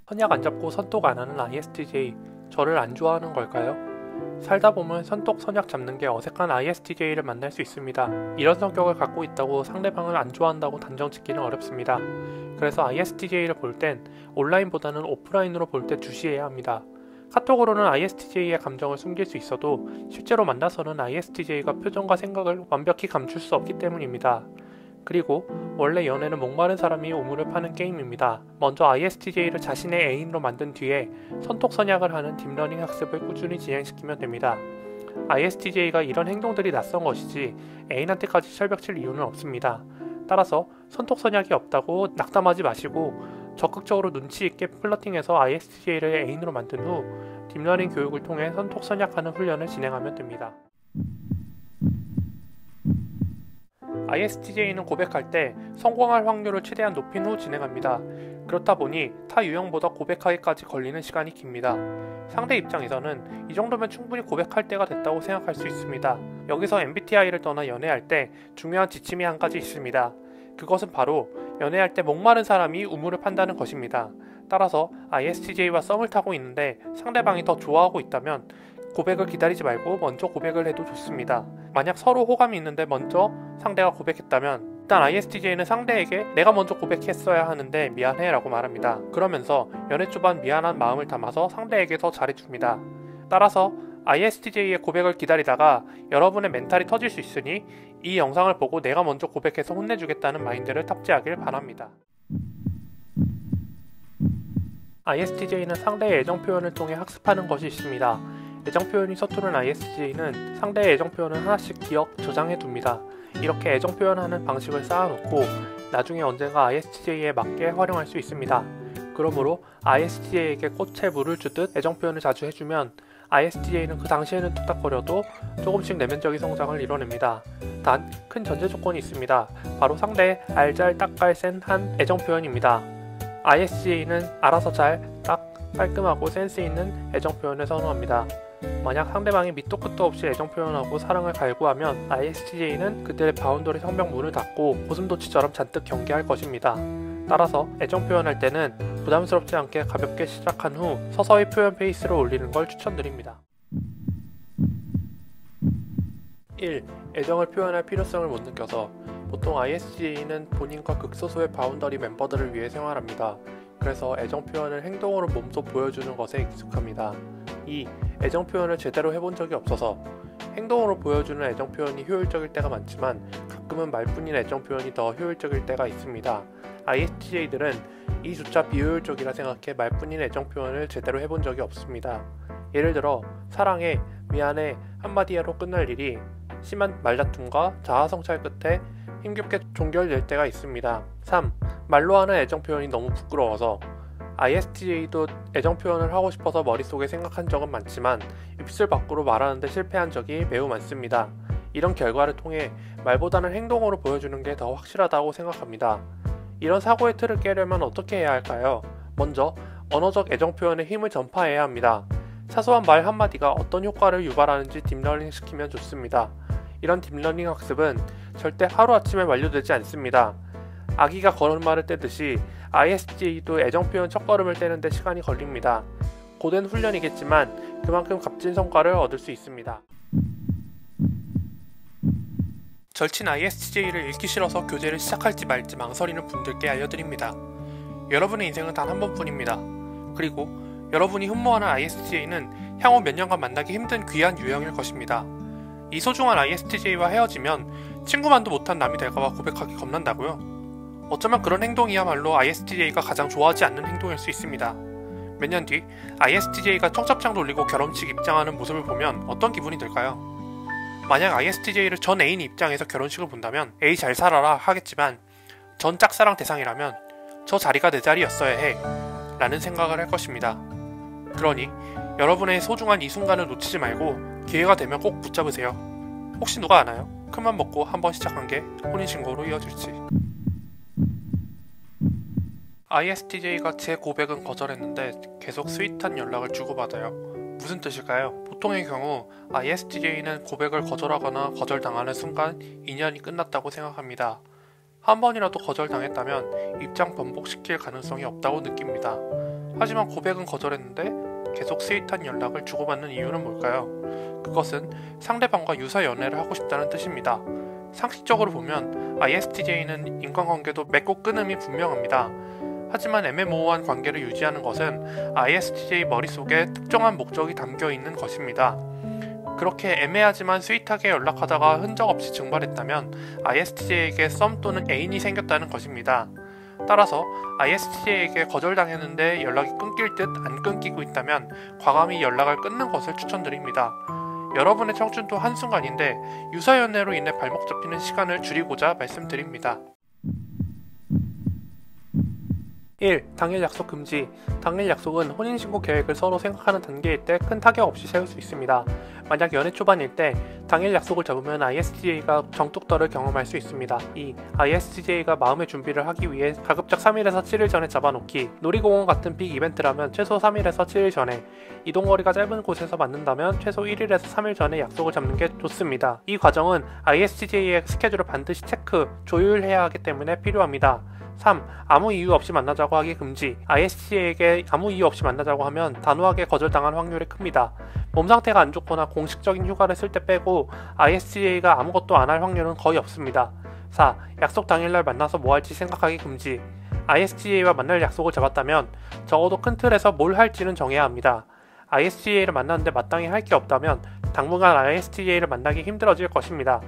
선약 안 잡고 선톡 안 하는 ISTJ, 저를 안 좋아하는 걸까요? 살다 보면 선톡 선약 잡는 게 어색한 ISTJ를 만날 수 있습니다. 이런 성격을 갖고 있다고 상대방을 안 좋아한다고 단정 짓기는 어렵습니다. 그래서 ISTJ를 볼 땐 온라인보다는 오프라인으로 볼 때 주시해야 합니다. 카톡으로는 ISTJ의 감정을 숨길 수 있어도 실제로 만나서는 ISTJ가 표정과 생각을 완벽히 감출 수 없기 때문입니다. 그리고 원래 연애는 목마른 사람이 우물을 파는 게임입니다. 먼저 ISTJ를 자신의 애인으로 만든 뒤에 선톡 선약을 하는 딥러닝 학습을 꾸준히 진행시키면 됩니다. ISTJ가 이런 행동들이 낯선 것이지 애인한테까지 철벽칠 이유는 없습니다. 따라서 선톡 선약이 없다고 낙담하지 마시고 적극적으로 눈치 있게 플러팅해서 ISTJ를 애인으로 만든 후 딥러닝 교육을 통해 선톡 선약하는 훈련을 진행하면 됩니다. ISTJ는 고백할 때 성공할 확률을 최대한 높인 후 진행합니다. 그렇다 보니 타 유형보다 고백하기까지 걸리는 시간이 깁니다. 상대 입장에서는 이 정도면 충분히 고백할 때가 됐다고 생각할 수 있습니다. 여기서 MBTI를 떠나 연애할 때 중요한 지침이 한 가지 있습니다. 그것은 바로 연애할 때 목마른 사람이 우물을 판다는 것입니다. 따라서 ISTJ와 썸을 타고 있는데 상대방이 더 좋아하고 있다면 고백을 기다리지 말고 먼저 고백을 해도 좋습니다. 만약 서로 호감이 있는데 먼저 상대가 고백했다면 일단 ISTJ는 상대에게 내가 먼저 고백했어야 하는데 미안해 라고 말합니다. 그러면서 연애 초반 미안한 마음을 담아서 상대에게 더 잘해줍니다. 따라서 ISTJ의 고백을 기다리다가 여러분의 멘탈이 터질 수 있으니 이 영상을 보고 내가 먼저 고백해서 혼내주겠다는 마인드를 탑재하길 바랍니다. ISTJ는 상대의 애정 표현을 통해 학습하는 것이 있습니다. 애정 표현이 서투른 ISTJ는 상대의 애정 표현을 하나씩 기억, 저장해 둡니다. 이렇게 애정 표현하는 방식을 쌓아놓고 나중에 언젠가 ISTJ에 맞게 활용할 수 있습니다. 그러므로 ISTJ에게 꽃에 물을 주듯 애정 표현을 자주 해주면 ISTJ는 그 당시에는 뚝딱거려도 조금씩 내면적인 성장을 이뤄냅니다. 단, 큰 전제 조건이 있습니다. 바로 상대의 알잘 딱깔 센 한 애정 표현입니다. ISTJ는 알아서 잘, 딱, 깔끔하고 센스 있는 애정 표현을 선호합니다. 만약 상대방이 밑도 끝도 없이 애정 표현하고 사랑을 갈구하면 ISTJ는 그들의 바운더리 성벽 문을 닫고 고슴도치처럼 잔뜩 경계할 것입니다. 따라서 애정 표현할 때는 부담스럽지 않게 가볍게 시작한 후 서서히 표현 페이스를 올리는 걸 추천드립니다. 1. 애정을 표현할 필요성을 못 느껴서. 보통 ISTJ는 본인과 극소수의 바운더리 멤버들을 위해 생활합니다. 그래서 애정 표현을 행동으로 몸소 보여주는 것에 익숙합니다. 2. 애정 표현을 제대로 해본 적이 없어서. 행동으로 보여주는 애정 표현이 효율적일 때가 많지만 가끔은 말뿐인 애정 표현이 더 효율적일 때가 있습니다. ISTJ들은 이조차 비효율적이라 생각해 말뿐인 애정 표현을 제대로 해본 적이 없습니다. 예를 들어 사랑해, 미안해 한마디로 끝날 일이 심한 말다툼과 자아성찰 끝에 힘겹게 종결될 때가 있습니다. 3. 말로 하는 애정 표현이 너무 부끄러워서. ISTJ도 애정 표현을 하고 싶어서 머릿속에 생각한 적은 많지만 입술 밖으로 말하는데 실패한 적이 매우 많습니다. 이런 결과를 통해 말보다는 행동으로 보여주는 게 더 확실하다고 생각합니다. 이런 사고의 틀을 깨려면 어떻게 해야 할까요? 먼저 언어적 애정 표현의 힘을 전파해야 합니다. 사소한 말 한마디가 어떤 효과를 유발하는지 딥러닝 시키면 좋습니다. 이런 딥러닝 학습은 절대 하루아침에 완료되지 않습니다. 아기가 걸음마를 떼듯이 ISTJ도 애정 표현 첫걸음을 떼는데 시간이 걸립니다. 고된 훈련이겠지만 그만큼 값진 성과를 얻을 수 있습니다. 절친 ISTJ를 읽기 싫어서 교제를 시작할지 말지 망설이는 분들께 알려드립니다. 여러분의 인생은 단 한 번뿐입니다. 그리고 여러분이 흠모하는 ISTJ는 향후 몇 년간 만나기 힘든 귀한 유형일 것입니다. 이 소중한 ISTJ와 헤어지면 친구만도 못한 남이 될까봐 고백하기 겁난다고요? 어쩌면 그런 행동이야말로 ISTJ가 가장 좋아하지 않는 행동일 수 있습니다. 몇 년 뒤 ISTJ가 청첩장 돌리고 결혼식 입장하는 모습을 보면 어떤 기분이 들까요? 만약 ISTJ를 전 애인 입장에서 결혼식을 본다면 에이 잘 살아라 하겠지만 전 짝사랑 대상이라면 저 자리가 내 자리였어야 해 라는 생각을 할 것입니다. 그러니 여러분의 소중한 이 순간을 놓치지 말고 기회가 되면 꼭 붙잡으세요. 혹시 누가 아나요? 큰맘 먹고 한번 시작한 게 혼인신고로 이어질지. ISTJ가 제 고백은 거절했는데 계속 스윗한 연락을 주고받아요. 무슨 뜻일까요? 보통의 경우 ISTJ는 고백을 거절하거나 거절당하는 순간 인연이 끝났다고 생각합니다. 한 번이라도 거절당했다면 입장 번복시킬 가능성이 없다고 느낍니다. 하지만 고백은 거절했는데 계속 스윗한 연락을 주고받는 이유는 뭘까요? 그것은 상대방과 유사 연애를 하고 싶다는 뜻입니다. 상식적으로 보면 ISTJ는 인간관계도 맺고 끊음이 분명합니다. 하지만 애매모호한 관계를 유지하는 것은 ISTJ 머릿속에 특정한 목적이 담겨 있는 것입니다. 그렇게 애매하지만 스윗하게 연락하다가 흔적 없이 증발했다면 ISTJ에게 썸 또는 애인이 생겼다는 것입니다. 따라서 ISTJ에게 거절당했는데 연락이 끊길 듯 안 끊기고 있다면 과감히 연락을 끊는 것을 추천드립니다. 여러분의 청춘도 한순간인데 유사연애로 인해 발목 잡히는 시간을 줄이고자 말씀드립니다. 1. 당일 약속 금지. 당일 약속은 혼인신고 계획을 서로 생각하는 단계일 때 큰 타격 없이 세울 수 있습니다. 만약 연애 초반일 때 당일 약속을 잡으면 ISTJ가 정뚝떨을 경험할 수 있습니다. 2. ISTJ가 마음의 준비를 하기 위해 가급적 3일에서 7일 전에 잡아놓기. 놀이공원 같은 빅 이벤트라면 최소 3일에서 7일 전에, 이동거리가 짧은 곳에서 만난다면 최소 1일에서 3일 전에 약속을 잡는 게 좋습니다. 이 과정은 ISTJ의 스케줄을 반드시 체크, 조율해야 하기 때문에 필요합니다. 3. 아무 이유 없이 만나자고 하기 금지. ISTJ에게 아무 이유 없이 만나자고 하면 단호하게 거절당할 확률이 큽니다. 몸 상태가 안 좋거나 공식적인 휴가를 쓸 때 빼고 ISTJ가 아무것도 안 할 확률은 거의 없습니다. 4. 약속 당일날 만나서 뭐 할지 생각하기 금지. ISTJ와 만날 약속을 잡았다면 적어도 큰 틀에서 뭘 할지는 정해야 합니다. ISTJ를 만났는데 마땅히 할 게 없다면 당분간 ISTJ를 만나기 힘들어질 것입니다.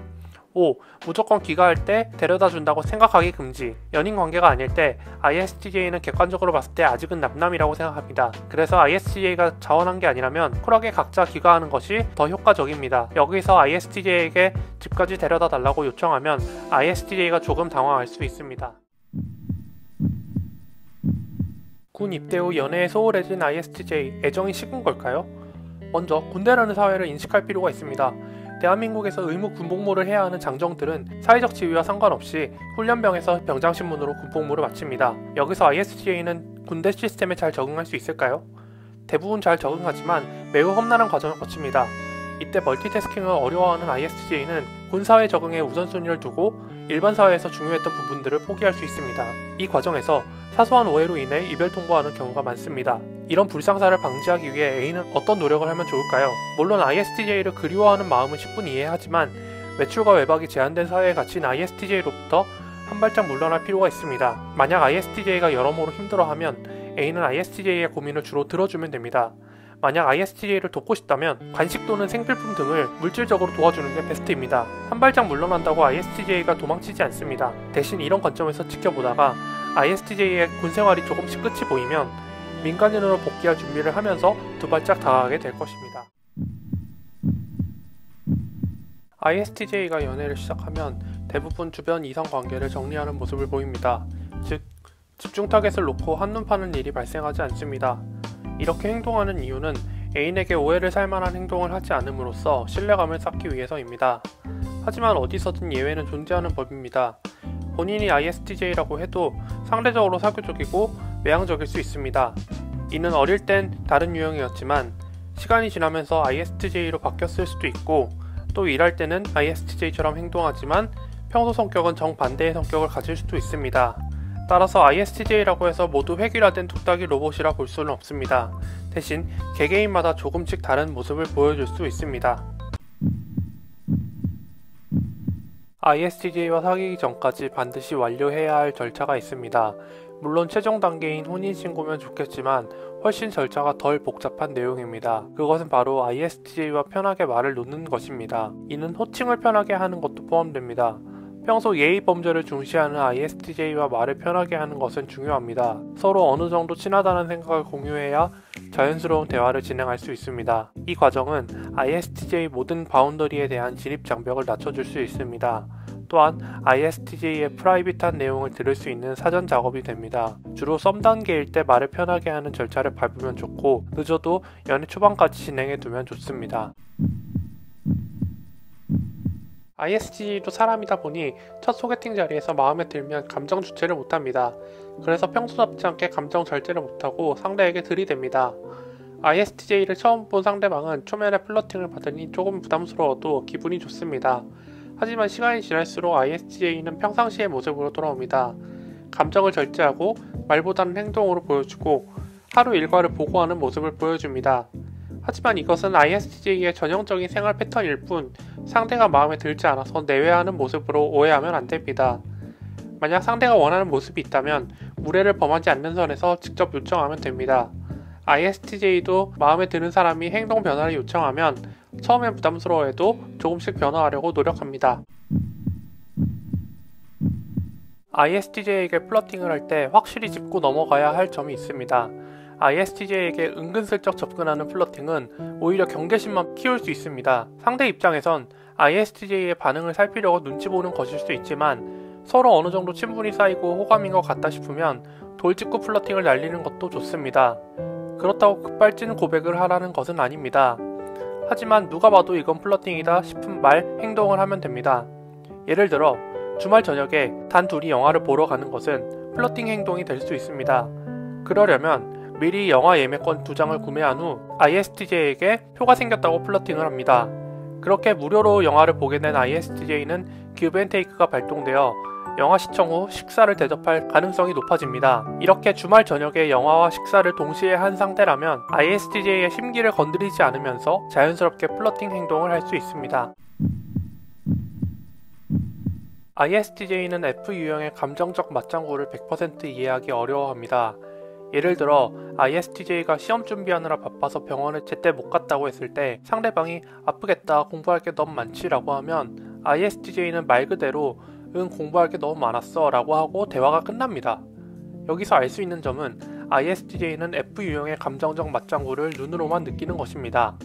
5. 무조건 귀가할 때 데려다 준다고 생각하기 금지. 연인 관계가 아닐 때 ISTJ는 객관적으로 봤을 때 아직은 남남이라고 생각합니다. 그래서 ISTJ가 자원한 게 아니라면 쿨하게 각자 귀가하는 것이 더 효과적입니다. 여기서 ISTJ에게 집까지 데려다 달라고 요청하면 ISTJ가 조금 당황할 수 있습니다. 군 입대 후 연애에 소홀해진 ISTJ, 애정이 식은 걸까요? 먼저 군대라는 사회를 인식할 필요가 있습니다. 대한민국에서 의무 군복무를 해야 하는 장정들은 사회적 지위와 상관없이 훈련병에서 병장신문으로 군복무를 마칩니다. 여기서 ISTJ는 군대 시스템에 잘 적응할 수 있을까요? 대부분 잘 적응하지만 매우 험난한 과정을 거칩니다. 이때 멀티태스킹을 어려워하는 ISTJ는 군사회 적응에 우선순위를 두고 일반 사회에서 중요했던 부분들을 포기할 수 있습니다. 이 과정에서 사소한 오해로 인해 이별 통보하는 경우가 많습니다. 이런 불상사를 방지하기 위해 A는 어떤 노력을 하면 좋을까요? 물론 ISTJ를 그리워하는 마음은 10분 이해하지만 외출과 외박이 제한된 사회에 갇힌 ISTJ로부터 한 발짝 물러날 필요가 있습니다. 만약 ISTJ가 여러모로 힘들어하면 A는 ISTJ의 고민을 주로 들어주면 됩니다. 만약 ISTJ를 돕고 싶다면 간식 또는 생필품 등을 물질적으로 도와주는 게 베스트입니다. 한 발짝 물러난다고 ISTJ가 도망치지 않습니다. 대신 이런 관점에서 지켜보다가 ISTJ의 군생활이 조금씩 끝이 보이면 민간인으로 복귀할 준비를 하면서 두 발짝 다가가게 될 것입니다. ISTJ가 연애를 시작하면 대부분 주변 이성관계를 정리하는 모습을 보입니다. 즉, 집중 타겟을 놓고 한눈 파는 일이 발생하지 않습니다. 이렇게 행동하는 이유는 애인에게 오해를 살만한 행동을 하지 않음으로써 신뢰감을 쌓기 위해서입니다. 하지만 어디서든 예외는 존재하는 법입니다. 본인이 ISTJ라고 해도 상대적으로 사교적이고 외향적일 수 있습니다. 이는 어릴 땐 다른 유형이었지만 시간이 지나면서 ISTJ로 바뀌었을 수도 있고, 또 일할 때는 ISTJ처럼 행동하지만 평소 성격은 정반대의 성격을 가질 수도 있습니다. 따라서 ISTJ라고 해서 모두 획일화된 뚝딱이 로봇이라 볼 수는 없습니다. 대신 개개인마다 조금씩 다른 모습을 보여줄 수 있습니다. ISTJ와 사귀기 전까지 반드시 완료해야 할 절차가 있습니다. 물론 최종 단계인 혼인신고면 좋겠지만 훨씬 절차가 덜 복잡한 내용입니다. 그것은 바로 ISTJ와 편하게 말을 놓는 것입니다. 이는 호칭을 편하게 하는 것도 포함됩니다. 평소 예의 범절을 중시하는 ISTJ와 말을 편하게 하는 것은 중요합니다. 서로 어느 정도 친하다는 생각을 공유해야 자연스러운 대화를 진행할 수 있습니다. 이 과정은 ISTJ 모든 바운더리에 대한 진입 장벽을 낮춰줄 수 있습니다. 또한 ISTJ의 프라이빗한 내용을 들을 수 있는 사전 작업이 됩니다. 주로 썸 단계일 때 말을 편하게 하는 절차를 밟으면 좋고, 늦어도 연애 초반까지 진행해 두면 좋습니다. ISTJ도 사람이다 보니 첫 소개팅 자리에서 마음에 들면 감정 주체를 못합니다. 그래서 평소답지 않게 감정 절제를 못하고 상대에게 들이댑니다. ISTJ를 처음 본 상대방은 초면에 플러팅을 받으니 조금 부담스러워도 기분이 좋습니다. 하지만 시간이 지날수록 ISTJ는 평상시의 모습으로 돌아옵니다. 감정을 절제하고 말보다는 행동으로 보여주고 하루 일과를 보고하는 모습을 보여줍니다. 하지만 이것은 ISTJ의 전형적인 생활 패턴일 뿐 상대가 마음에 들지 않아서 내외하는 모습으로 오해하면 안됩니다. 만약 상대가 원하는 모습이 있다면 무례를 범하지 않는 선에서 직접 요청하면 됩니다. ISTJ도 마음에 드는 사람이 행동 변화를 요청하면 처음엔 부담스러워해도 조금씩 변화하려고 노력합니다. ISTJ에게 플러팅을 할 때 확실히 짚고 넘어가야 할 점이 있습니다. ISTJ에게 은근슬쩍 접근하는 플러팅은 오히려 경계심만 키울 수 있습니다. 상대 입장에선 ISTJ의 반응을 살피려고 눈치 보는 것일 수 있지만 서로 어느 정도 친분이 쌓이고 호감인 것 같다 싶으면 돌직구 플러팅을 날리는 것도 좋습니다. 그렇다고 급발진 고백을 하라는 것은 아닙니다. 하지만 누가 봐도 이건 플러팅이다 싶은 말, 행동을 하면 됩니다. 예를 들어 주말 저녁에 단 둘이 영화를 보러 가는 것은 플러팅 행동이 될 수 있습니다. 그러려면 미리 영화 예매권 2장을 구매한 후 ISTJ에게 표가 생겼다고 플러팅을 합니다. 그렇게 무료로 영화를 보게 된 ISTJ는 기브앤테이크가 발동되어 영화 시청 후 식사를 대접할 가능성이 높아집니다. 이렇게 주말 저녁에 영화와 식사를 동시에 한 상태라면 ISTJ의 심기를 건드리지 않으면서 자연스럽게 플러팅 행동을 할 수 있습니다. ISTJ는 F 유형의 감정적 맞장구를 100% 이해하기 어려워합니다. 예를 들어 ISTJ가 시험 준비하느라 바빠서 병원에 제때 못 갔다고 했을 때 상대방이 아프겠다, 공부할 게 너무 많지 라고 하면 ISTJ는 말 그대로 응, 공부할 게 너무 많았어 라고 하고 대화가 끝납니다. 여기서 알 수 있는 점은 ISTJ는 F 유형의 감정적 맞장구를 눈으로만 느끼는 것입니다.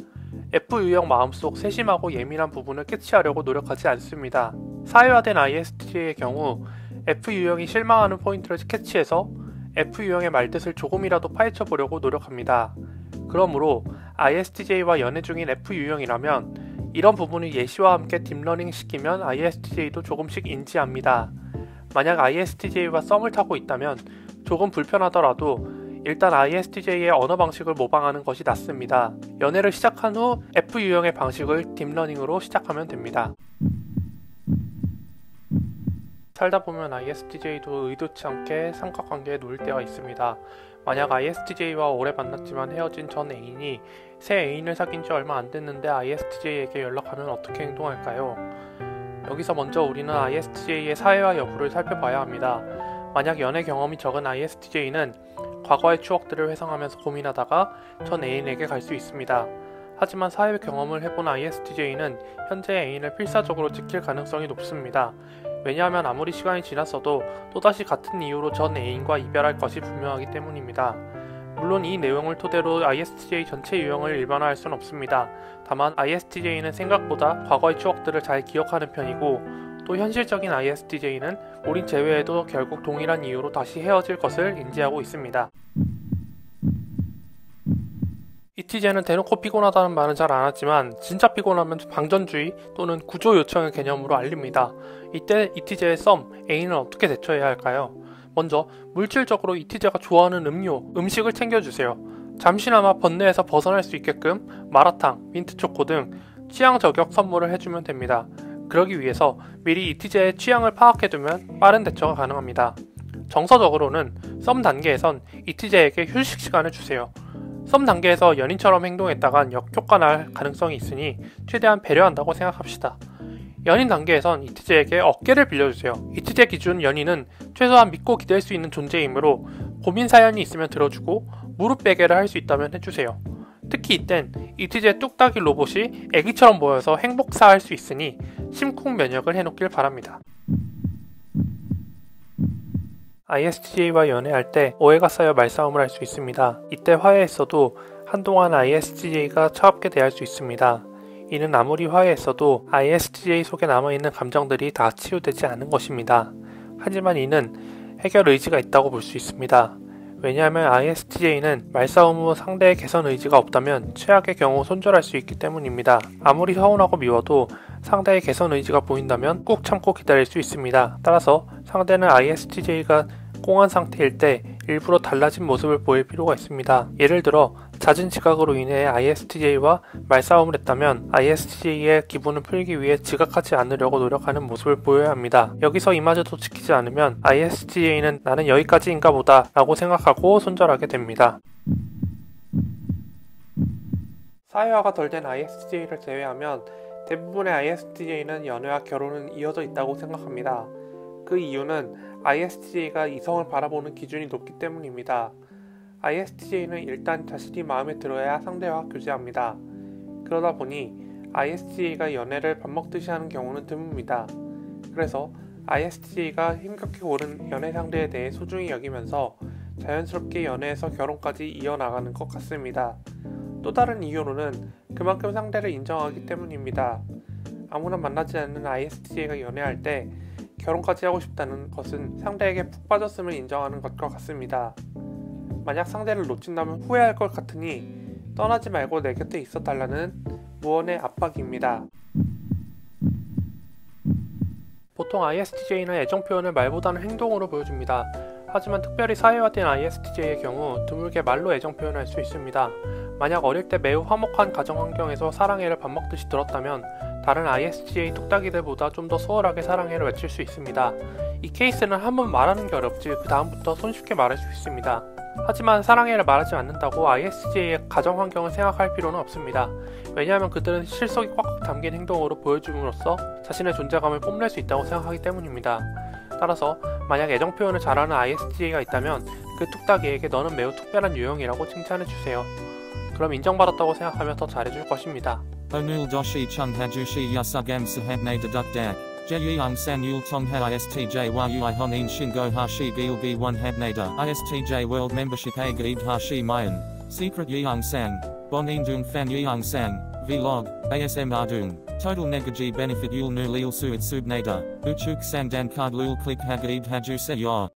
F 유형 마음속 세심하고 예민한 부분을 캐치하려고 노력하지 않습니다. 사회화된 ISTJ의 경우 F 유형이 실망하는 포인트를 캐치해서 F 유형의 말뜻을 조금이라도 파헤쳐 보려고 노력합니다. 그러므로 ISTJ와 연애 중인 F 유형이라면 이런 부분을 예시와 함께 딥러닝 시키면 ISTJ도 조금씩 인지합니다. 만약 ISTJ와 썸을 타고 있다면 조금 불편하더라도 일단 ISTJ의 언어 방식을 모방하는 것이 낫습니다. 연애를 시작한 후 F 유형의 방식을 딥러닝으로 시작하면 됩니다. 살다 보면 ISTJ도 의도치 않게 삼각관계에 놓일 때가 있습니다. 만약 ISTJ와 오래 만났지만 헤어진 전 애인이 새 애인을 사귄 지 얼마 안 됐는데 ISTJ에게 연락하면 어떻게 행동할까요? 여기서 먼저 우리는 ISTJ의 사회화 여부를 살펴봐야 합니다. 만약 연애 경험이 적은 ISTJ는 과거의 추억들을 회상하면서 고민하다가 전 애인에게 갈 수 있습니다. 하지만 사회 경험을 해본 ISTJ는 현재 애인을 필사적으로 지킬 가능성이 높습니다. 왜냐하면 아무리 시간이 지났어도 또다시 같은 이유로 전 애인과 이별할 것이 분명하기 때문입니다. 물론 이 내용을 토대로 ISTJ 전체 유형을 일반화할 수는 없습니다. 다만 ISTJ는 생각보다 과거의 추억들을 잘 기억하는 편이고 또 현실적인 ISTJ는 우린 제외해도 결국 동일한 이유로 다시 헤어질 것을 인지하고 있습니다. ETJ는 대놓고 피곤하다는 말은 잘 안하지만 진짜 피곤하면 방전주의 또는 구조 요청의 개념으로 알립니다. 이때 ETJ의 썸, 애인은 어떻게 대처해야 할까요? 먼저 물질적으로 ETJ가 좋아하는 음료, 음식을 챙겨주세요. 잠시나마 번뇌에서 벗어날 수 있게끔 마라탕, 민트초코 등 취향 저격 선물을 해주면 됩니다. 그러기 위해서 미리 ETJ의 취향을 파악해두면 빠른 대처가 가능합니다. 정서적으로는 썸 단계에선 ETJ에게 휴식 시간을 주세요. 썸 단계에서 연인처럼 행동했다간 역효과 날 가능성이 있으니 최대한 배려한다고 생각합시다. 연인 단계에선 ETJ에게 어깨를 빌려주세요. ETJ 기준 연인은 최소한 믿고 기댈 수 있는 존재이므로 고민 사연이 있으면 들어주고 무릎 베개를 할 수 있다면 해주세요. 특히 이땐 ETJ 뚝딱이 로봇이 애기처럼 보여서 행복사할 수 있으니 심쿵 면역을 해놓길 바랍니다. ISTJ와 연애할 때 오해가 쌓여 말싸움을 할 수 있습니다. 이때 화해했어도 한동안 ISTJ가 차갑게 대할 수 있습니다. 이는 아무리 화해했어도 ISTJ 속에 남아있는 감정들이 다 치유되지 않은 것입니다. 하지만 이는 해결 의지가 있다고 볼 수 있습니다. 왜냐하면 ISTJ는 말싸움 후 상대의 개선 의지가 없다면 최악의 경우 손절할 수 있기 때문입니다. 아무리 서운하고 미워도 상대의 개선 의지가 보인다면 꾹 참고 기다릴 수 있습니다. 따라서 상대는 ISTJ가 꽁한 상태일 때 일부러 달라진 모습을 보일 필요가 있습니다. 예를 들어 잦은 지각으로 인해 ISTJ와 말싸움을 했다면 ISTJ의 기분을 풀기 위해 지각하지 않으려고 노력하는 모습을 보여야 합니다. 여기서 이마저도 지키지 않으면 ISTJ는 나는 여기까지인가 보다 라고 생각하고 손절하게 됩니다. 사회화가 덜 된 ISTJ를 제외하면 대부분의 ISTJ는 연애와 결혼은 이어져 있다고 생각합니다. 그 이유는 ISTJ가 이성을 바라보는 기준이 높기 때문입니다. ISTJ는 일단 자신이 마음에 들어야 상대와 교제합니다. 그러다 보니 ISTJ가 연애를 밥 먹듯이 하는 경우는 드뭅니다. 그래서 ISTJ가 힘겹게 고른 연애 상대에 대해 소중히 여기면서 자연스럽게 연애에서 결혼까지 이어나가는 것 같습니다. 또 다른 이유로는 그만큼 상대를 인정하기 때문입니다. 아무나 만나지 않는 ISTJ가 연애할 때 결혼까지 하고 싶다는 것은 상대에게 푹 빠졌음을 인정하는 것과 같습니다. 만약 상대를 놓친다면 후회할 것 같으니 떠나지 말고 내 곁에 있어 달라는 무언의 압박입니다. 보통 ISTJ는 애정 표현을 말보다는 행동으로 보여줍니다. 하지만 특별히 사회화된 ISTJ의 경우 드물게 말로 애정 표현할 수 있습니다. 만약 어릴 때 매우 화목한 가정 환경에서 사랑해를 밥 먹듯이 들었다면 다른 ISTJ 뚝딱이들보다 좀 더 수월하게 사랑해를 외칠 수 있습니다. 이 케이스는 한번 말하는 게 어렵지 그 다음부터 손쉽게 말할 수 있습니다. 하지만 사랑해를 말하지 않는다고 ISTJ의 가정 환경을 생각할 필요는 없습니다. 왜냐하면 그들은 실속이 꽉꽉 담긴 행동으로 보여줌으로써 자신의 존재감을 뽐낼 수 있다고 생각하기 때문입니다. 따라서 만약 애정 표현을 잘하는 ISTJ가 있다면 그 뚝딱이에게 너는 매우 특별한 유형이라고 칭찬해주세요. 그럼 인정받았다고 생각하며 더 잘해줄 것입니다. Onul doshi chung hajushi yasugam sahabne deduk dak. Jeyung san yul tongha ISTJ yui honin shingo hashi gilgi 1 habnada. ISTJ world membership a gaib hashi mayan. Secret yeung sang. Bonin dung fan yeung sang. Vlog. ASM ardung. Total negaji benefit yul nu lil suit subnada. Uchuk sang dan card lul click hagaib haju se yor.